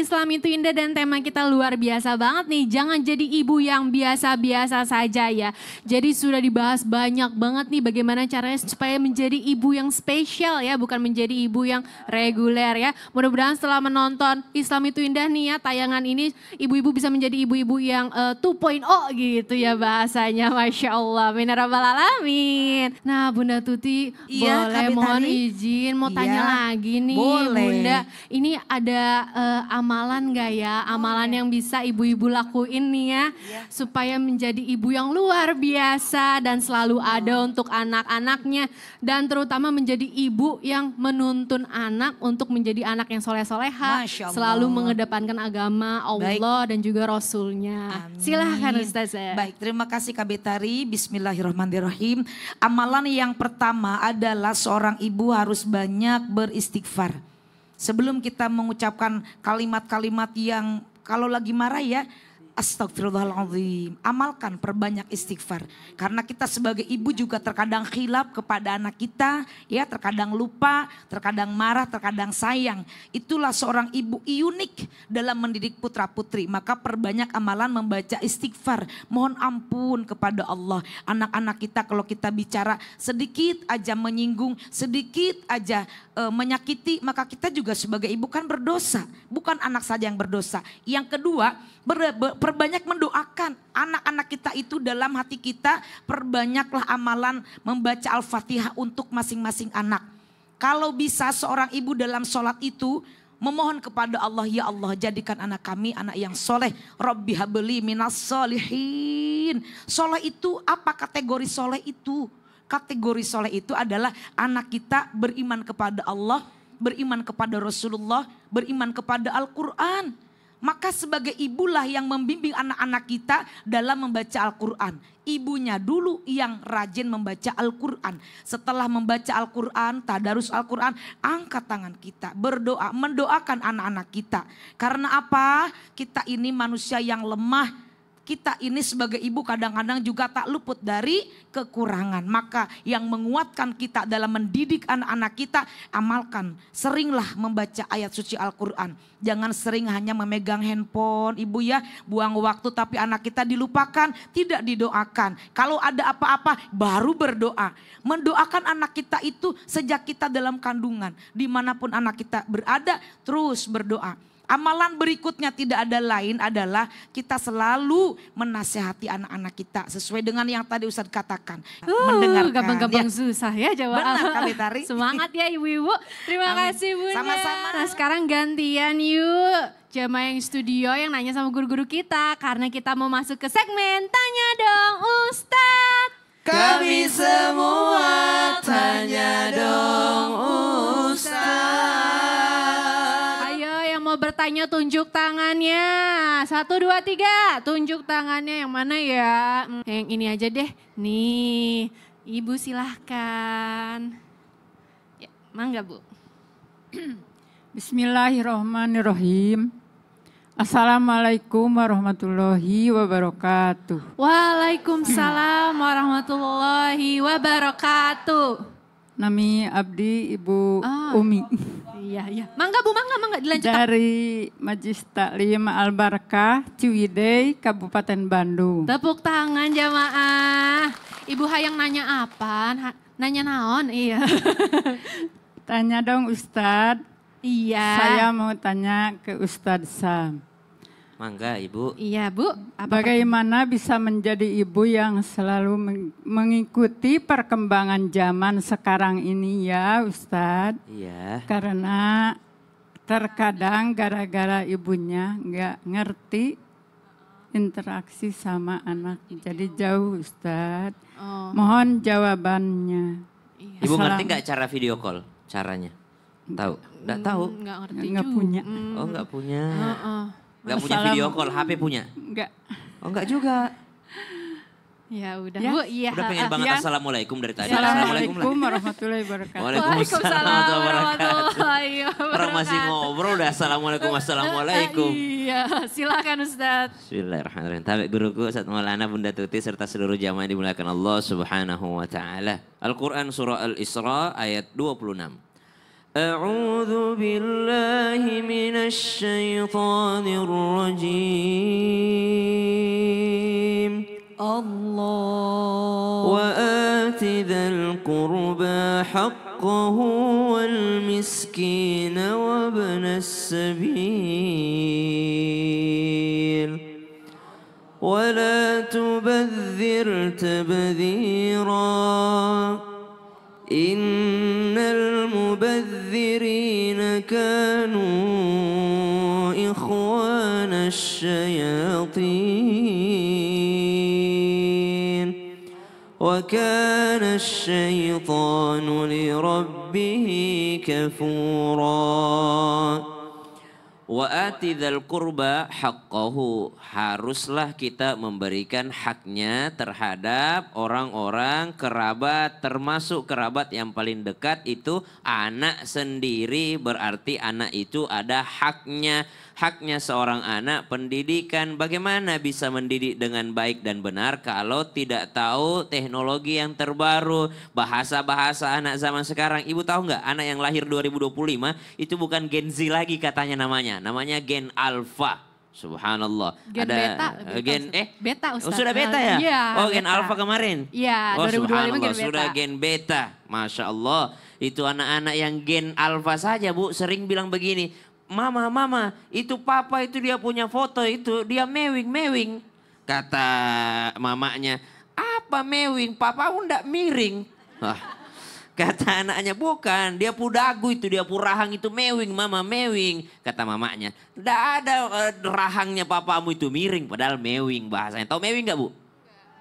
Islam itu indah dan tema kita luar biasa banget nih. Jangan jadi ibu yang biasa-biasa saja ya. Jadi sudah dibahas banyak banget nih bagaimana caranya supaya menjadi ibu yang spesial ya. Bukan menjadi ibu yang reguler ya. Mudah-mudahan setelah menonton Islam itu indah nih ya tayangan ini. Ibu-ibu bisa menjadi ibu-ibu yang 2.0 gitu ya bahasanya. Masya Allah. Amin ya rabbal alamin. Nah Bunda Tuti boleh mohon izin mau tanya lagi nih. Boleh. Bunda, ini ada amalan gak ya? Amalan yang bisa ibu-ibu lakuin nih ya. Supaya menjadi ibu yang luar biasa dan selalu ada untuk anak-anaknya. Dan terutama menjadi ibu yang menuntun anak untuk menjadi anak yang soleh-soleha. Selalu mengedepankan agama Allah dan juga Rasulnya. Silahkan Ustazah. Baik, terima kasih Kak Betari. Bismillahirrahmanirrahim. Amalan yang pertama adalah seorang ibu harus banyak beristighfar. Sebelum kita mengucapkan kalimat-kalimat yang kalau lagi marah ya, astagfirullahaladzim. Amalkan, perbanyak istighfar. Karena kita sebagai ibu juga terkadang khilaf kepada anak kita. Ya, terkadang lupa, terkadang marah, terkadang sayang. Itulah seorang ibu unik dalam mendidik putra putri. Maka perbanyak amalan membaca istighfar. Mohon ampun kepada Allah. Anak-anak kita kalau kita bicara sedikit aja menyinggung, sedikit aja menyakiti. Maka kita juga sebagai ibu kan berdosa. Bukan anak saja yang berdosa. Yang kedua, perbanyak mendoakan anak-anak kita itu dalam hati kita. Perbanyaklah amalan membaca Al-Fatihah untuk masing-masing anak. Kalau bisa seorang ibu dalam sholat itu memohon kepada Allah, ya Allah jadikan anak kami anak yang soleh. Rabbi habli minas solihin. Soleh itu apa kategori soleh itu? Kategori soleh itu adalah anak kita beriman kepada Allah, beriman kepada Rasulullah, beriman kepada Al-Quran. Maka sebagai ibulah yang membimbing anak-anak kita dalam membaca Al-Quran. Ibunya dulu yang rajin membaca Al-Quran. Setelah membaca Al-Quran, tadarus Al-Quran, angkat tangan kita, berdoa, mendoakan anak-anak kita. Karena apa? Kita ini manusia yang lemah. Kita ini sebagai ibu kadang-kadang juga tak luput dari kekurangan. Maka yang menguatkan kita dalam mendidik anak-anak kita, amalkan. Seringlah membaca ayat suci Al-Quran. Jangan sering hanya memegang handphone, ibu ya. Buang waktu tapi anak kita dilupakan, tidak didoakan. Kalau ada apa-apa baru berdoa. Mendoakan anak kita itu sejak kita dalam kandungan. Dimanapun anak kita berada, terus berdoa. Amalan berikutnya tidak ada lain adalah kita selalu menasehati anak-anak kita sesuai dengan yang tadi Ustadz katakan. Mendengarkan. Gampang-gampang susah ya jawab. Benar Kak Betari. Semangat ya ibu-ibu. Terima kasih Bunda. Sama-sama. Nah sekarang gantian yuk. Jamaah yang studio yang nanya sama guru-guru kita. Karena kita mau masuk ke segmen Tanya Dong Ustadz. Kami semua tanya dong Ustadz. Bertanya tunjuk tangannya. 1, 2, 3. Tunjuk tangannya yang mana ya? Yang ini aja deh. Nih, Ibu silahkan. Ya, mangga Bu. Bismillahirrahmanirrahim. Assalamualaikum warahmatullahi wabarakatuh. Waalaikumsalam warahmatullahi wabarakatuh. Nami abdi Ibu Umi. Iya. Mangga Bu, mangga dilanjutkan. Dari Majlis Taklim Al-Barakah, Ciwidey, Kabupaten Bandung. Tepuk tangan jamaah. Ibu hayang nanya apa? Nanya naon? Iya. Tanya dong Ustadz. Iya. Saya mau tanya ke Ustadz Sam. Mangga Ibu. Iya Bu. Bagaimana bisa menjadi ibu yang selalu mengikuti perkembangan zaman sekarang ini ya Ustadz? Iya. Karena terkadang gara-gara ibunya nggak ngerti interaksi sama anak. Jadi jauh Ustadz. Mohon jawabannya. Iya. Ibu ngerti nggak cara video call? Caranya? Tahu? Nggak tahu? Nggak ngerti Nggak punya. Oh nggak punya. Nggak punya video call, HP punya? Enggak. Oh enggak juga. Ya udah Ya. Bu, iya. Udah pengen banget assalamualaikum dari tadi. Assalamualaikum warahmatullahi wabarakatuh. Waalaikumsalam warahmatullahi wabarakatuh. Orang masih ngobrol udah assalamualaikum. Iya, silakan Ustadz. Bismillahirrahmanirrahim. Tabi guruku Ustadz Maulana Bunda Tuti serta seluruh jamaah yang dimuliakan Allah Subhanahu wa taala. Al-Qur'an surah Al-Isra ayat 26. أعوذ بالله من الشيطان الرجيم Allah. وآت ذا القربى حقه والمسكين وابن السبيل ولا تبذر تبذيرا إن المبذرين كانوا إخوان الشياطين وكان الشيطان لربه كفورا. Wa'ati dzal qurba haqqahu, haruslah kita memberikan haknya terhadap orang-orang kerabat, termasuk kerabat yang paling dekat itu anak sendiri, berarti anak itu ada haknya. Haknya seorang anak pendidikan, bagaimana bisa mendidik dengan baik dan benar kalau tidak tahu teknologi yang terbaru, bahasa-bahasa anak zaman sekarang. Ibu tahu nggak, anak yang lahir 2025 itu bukan Gen Z lagi katanya namanya Gen Alpha. Subhanallah. Gen ada beta, beta Ustaz. Oh, sudah beta ya? Iya, oh, Gen beta. Alpha kemarin. Iya, oh, 2025 subhanallah, Gen beta. sudah Gen beta. Masya Allah. Itu anak-anak yang Gen Alpha saja, Bu, sering bilang begini, Mama, itu papa itu dia punya foto itu, dia mewing. Kata mamanya, apa mewing? Papa enggak miring. Wah. Kata anaknya, bukan, dia pudagu itu, dia purahang itu mewing, mama mewing. Kata mamanya, enggak ada rahangnya papamu itu miring, padahal mewing bahasanya. Tahu mewing enggak, Bu?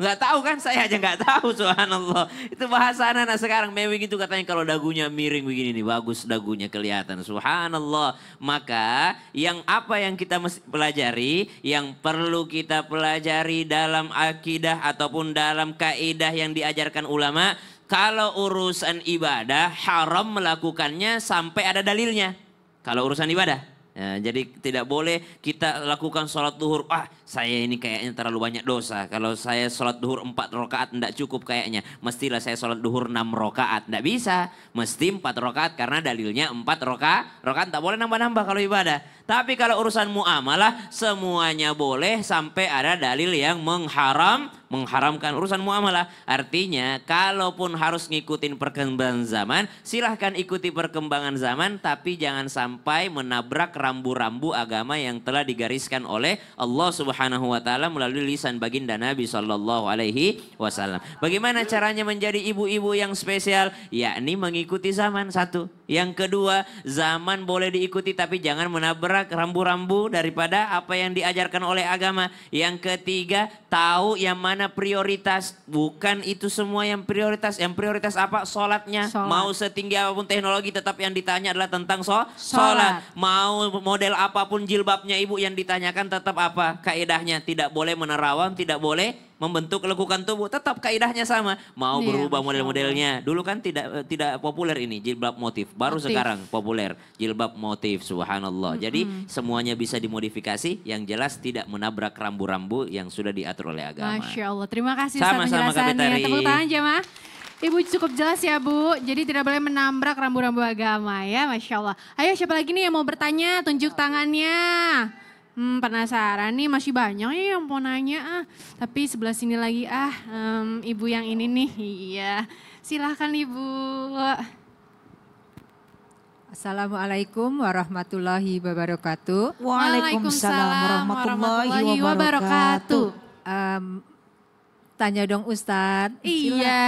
Enggak tahu kan, saya aja enggak tahu, subhanallah. Itu bahasa anak-anak sekarang, mewing itu katanya kalau dagunya miring begini nih, bagus dagunya kelihatan, subhanallah. Maka apa yang kita mesti pelajari, yang perlu kita pelajari dalam akidah ataupun dalam kaidah yang diajarkan ulama, kalau urusan ibadah haram melakukannya sampai ada dalilnya. Kalau urusan ibadah. Ya, jadi tidak boleh kita lakukan sholat duhur. Saya ini kayaknya terlalu banyak dosa. Kalau saya sholat duhur 4 rakaat tidak cukup kayaknya. Mestilah saya sholat duhur 6 rakaat. Tidak bisa. Mesti 4 rakaat karena dalilnya 4 rakaat. Tak boleh nambah-nambah kalau ibadah. Tapi kalau urusan muamalah semuanya boleh sampai ada dalil yang mengharamkan urusan muamalah. Artinya kalaupun harus ngikutin perkembangan zaman, silahkan ikuti perkembangan zaman, tapi jangan sampai menabrak rambu-rambu agama yang telah digariskan oleh Allah Subhanahu wa taala melalui lisan baginda Nabi sallallahu alaihi wasallam. Bagaimana caranya menjadi ibu-ibu yang spesial? Yakni mengikuti zaman, satu. Yang kedua, zaman boleh diikuti tapi jangan menabrak rambu-rambu daripada apa yang diajarkan oleh agama. Yang ketiga, tahu yang mana prioritas. Bukan itu semua yang prioritas. Yang prioritas apa? Sholatnya. Mau setinggi apapun teknologi tetap yang ditanya adalah tentang sholat. Mau model apapun jilbabnya ibu yang ditanyakan tetap apa? Kaidahnya tidak boleh menerawang, tidak boleh membentuk lekukan tubuh, tetap kaidahnya sama. Mau berubah model-modelnya. Dulu kan tidak populer ini jilbab motif. Baru sekarang populer jilbab motif, subhanallah. Jadi semuanya bisa dimodifikasi, yang jelas tidak menabrak rambu-rambu yang sudah diatur oleh agama. Masya Allah, terima kasih Ustaz Sama-sama penjelasannya. Tepuk tangan jemaah. Ibu cukup jelas ya Bu, jadi tidak boleh menabrak rambu-rambu agama ya, Masya Allah. Ayo siapa lagi nih yang mau bertanya, tunjuk tangannya. Penasaran nih, masih banyak ya yang mau nanya. Tapi sebelah sini lagi ibu yang ini nih, iya. Silahkan Ibu. Assalamualaikum warahmatullahi wabarakatuh. Waalaikumsalam warahmatullahi wabarakatuh. Tanya dong Ustadz. Iya.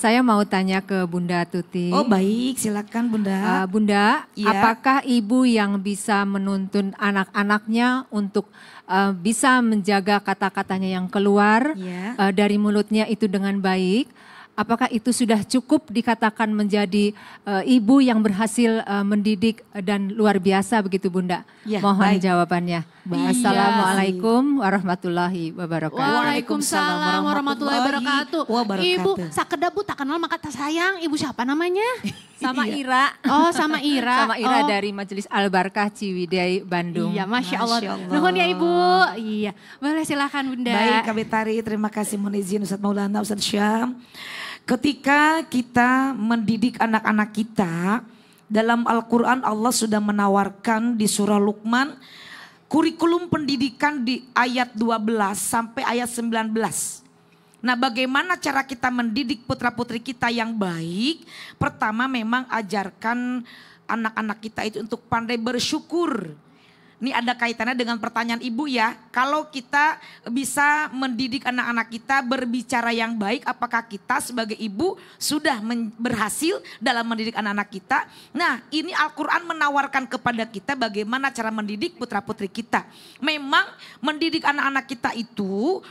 Saya mau tanya ke Bunda Tuti. Oh baik, silakan Bunda. Bunda, Iya. apakah ibu yang bisa menuntun anak-anaknya untuk bisa menjaga kata-katanya yang keluar Iya. dari mulutnya itu dengan baik? Apakah itu sudah cukup dikatakan menjadi ibu yang berhasil mendidik dan luar biasa begitu Bunda? Ya, Mohon baik. jawabannya. Baik. Assalamualaikum warahmatullahi wabarakatuh. Waalaikumsalam warahmatullahi wabarakatuh. Ibu, Wabarakatuh. sakeda Bu tak kenal maka tak sayang. Ibu siapa namanya? Sama Iya. Ira. Oh sama Ira. Sama Ira Oh. dari Majelis Al-Barkah Ciwidey, Bandung. Iya, Masya Allah. Masya Allah. Nuhun ya Ibu. Iya, boleh silakan Bunda. Baik Kak Betari, terima kasih mohon izin Ustadz Maulana, Ustadz Syam. Ketika kita mendidik anak-anak kita, Dalam Al-Quran Allah sudah menawarkan di surah Luqman kurikulum pendidikan di ayat 12 sampai ayat 19. Nah, bagaimana cara kita mendidik putra-putri kita yang baik? Pertama memang ajarkan anak-anak kita itu untuk pandai bersyukur. Ini ada kaitannya dengan pertanyaan ibu ya. Kalau kita bisa mendidik anak-anak kita berbicara yang baik, apakah kita sebagai ibu sudah berhasil dalam mendidik anak-anak kita? Nah, ini Al-Quran menawarkan kepada kita bagaimana cara mendidik putra-putri kita. Memang mendidik anak-anak kita itu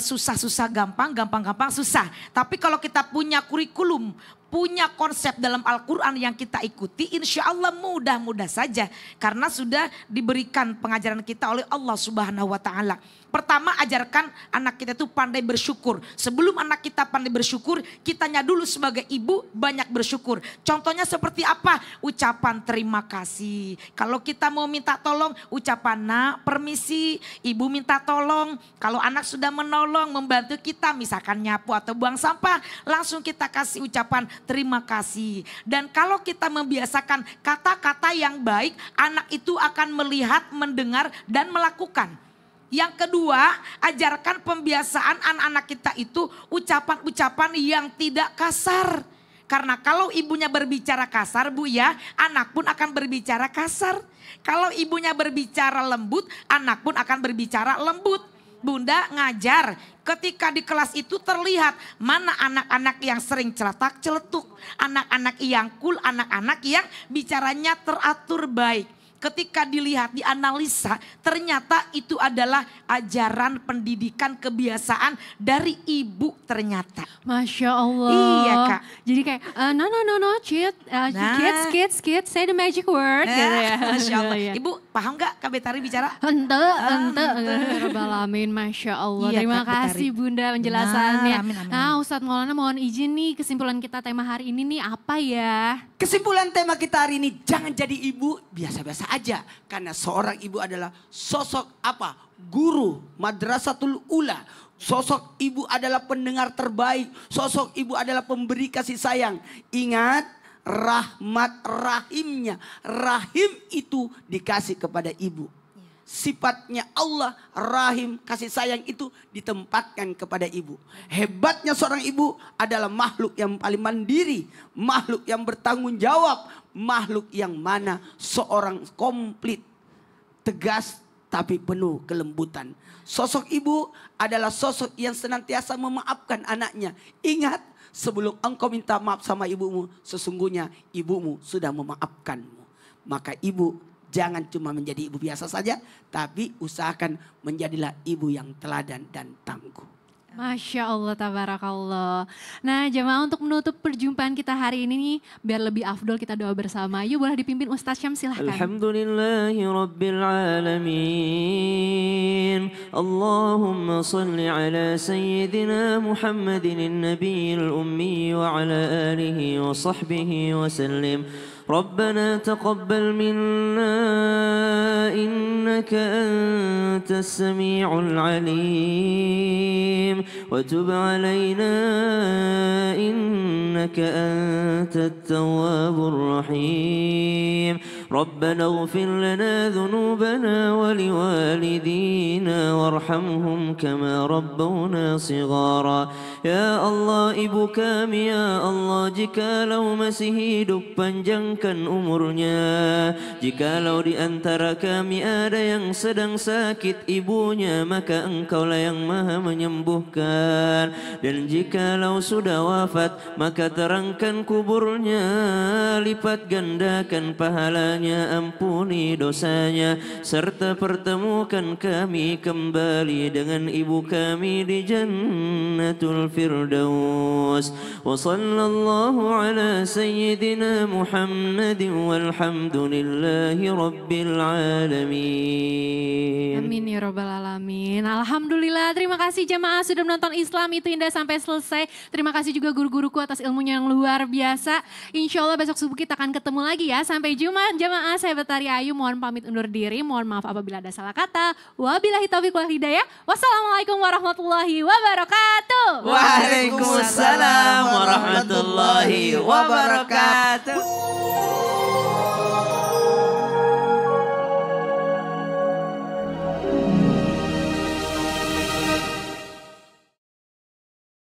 susah-susah gampang, gampang-gampang susah. Tapi kalau kita punya kurikulum, punya konsep dalam Al-Quran yang kita ikuti, insya Allah mudah-mudah saja. Karena sudah diberikan pengajaran kita oleh Allah Subhanahu wa Ta'ala. Pertama, ajarkan anak kita itu pandai bersyukur. Sebelum anak kita pandai bersyukur, kitanya dulu sebagai ibu banyak bersyukur. Contohnya seperti apa? Ucapan terima kasih. Kalau kita mau minta tolong, ucapan nak permisi, ibu minta tolong. Kalau anak sudah menolong, membantu kita, misalkan nyapu atau buang sampah, langsung kita kasih ucapan terima kasih. Dan kalau kita membiasakan kata-kata yang baik, anak itu akan melihat, mendengar, dan melakukan. Yang kedua, ajarkan pembiasaan anak-anak kita itu ucapan-ucapan yang tidak kasar. Karena kalau ibunya berbicara kasar bu ya, anak pun akan berbicara kasar. Kalau ibunya berbicara lembut, anak pun akan berbicara lembut. Bunda ngajar, ketika di kelas itu terlihat mana anak-anak yang sering celetak-celetuk, anak-anak yang cool, anak-anak yang bicaranya teratur baik. Ketika dilihat, dianalisa, ternyata itu adalah ajaran pendidikan kebiasaan dari ibu ternyata. Masya Allah. Iya Kak. Jadi kayak no, kids, say the magic word. Gitu ya. Masya Allah. Iya. Ibu paham gak Kak Betari bicara? Ente. Rabbal alamin, Masya Allah. Iya, Terima Kak Betari. kasih Bunda penjelasannya. Nah, amin. Nah, Ustadz Maulana mohon izin nih, kesimpulan kita tema hari ini nih apa ya? Kesimpulan tema kita hari ini, jangan jadi ibu biasa-biasa aja. Karena seorang ibu adalah sosok apa? Guru, madrasatul ula. Sosok ibu adalah pendengar terbaik. Sosok ibu adalah pemberi kasih sayang. Ingat, rahmat rahimnya. Rahim itu dikasih kepada ibu. Sifatnya Allah, rahim, kasih sayang itu ditempatkan kepada ibu. Hebatnya seorang ibu adalah makhluk yang paling mandiri. Makhluk yang bertanggung jawab. Makhluk yang mana seorang komplit, tegas tapi penuh kelembutan. Sosok ibu adalah sosok yang senantiasa memaafkan anaknya. Ingat, sebelum engkau minta maaf sama ibumu, sesungguhnya ibumu sudah memaafkanmu. Maka ibu jangan cuma menjadi ibu biasa saja, tapi usahakan menjadilah ibu yang teladan dan tangguh. Masya Allah, tabarakallah. Nah, jemaah, untuk menutup perjumpaan kita hari ini nih, biar lebih afdol kita doa bersama. Yuk, boleh dipimpin Ustaz Syam, silahkan. Alhamdulillahi Rabbil Alamin. Allahumma salli ala Sayyidina Muhammadin Nabiyil Ummi wa ala alihi wa sahbihi wa sallim. ربنا تقبل منا إنك أنت السميع العليم وتب علينا إنك أنت التواب الرحيم ربنا اغفر لنا ذنوبنا ولوالدينا وارحمهم كما ربونا صغارا Ya Allah, ibu kami, ya Allah, jikalau masih hidup panjangkan umurnya. Jikalau di antara kami ada yang sedang sakit ibunya, maka engkaulah yang maha menyembuhkan. Dan jikalau sudah wafat, maka terangkan kuburnya, lipat gandakan pahalanya, ampuni dosanya, serta pertemukan kami kembali dengan ibu kami di Jannatul Firdaus. Wa sallallahu ala sayyidina Muhammadin walhamdulillahi rabbil alamin. Amin ya rabbal alamin. Alhamdulillah, terima kasih jemaah sudah menonton Islam Itu Indah sampai selesai. Terima kasih juga guru-guruku atas ilmunya yang luar biasa. Insya Allah besok subuh kita akan ketemu lagi ya. Sampai jumpa jemaah, saya Betari Ayu mohon pamit undur diri. Mohon maaf apabila ada salah kata. Wabillahi taufiq wal hidayah. Wassalamualaikum warahmatullahi wabarakatuh. Waalaikumsalam warahmatullahi wabarakatuh.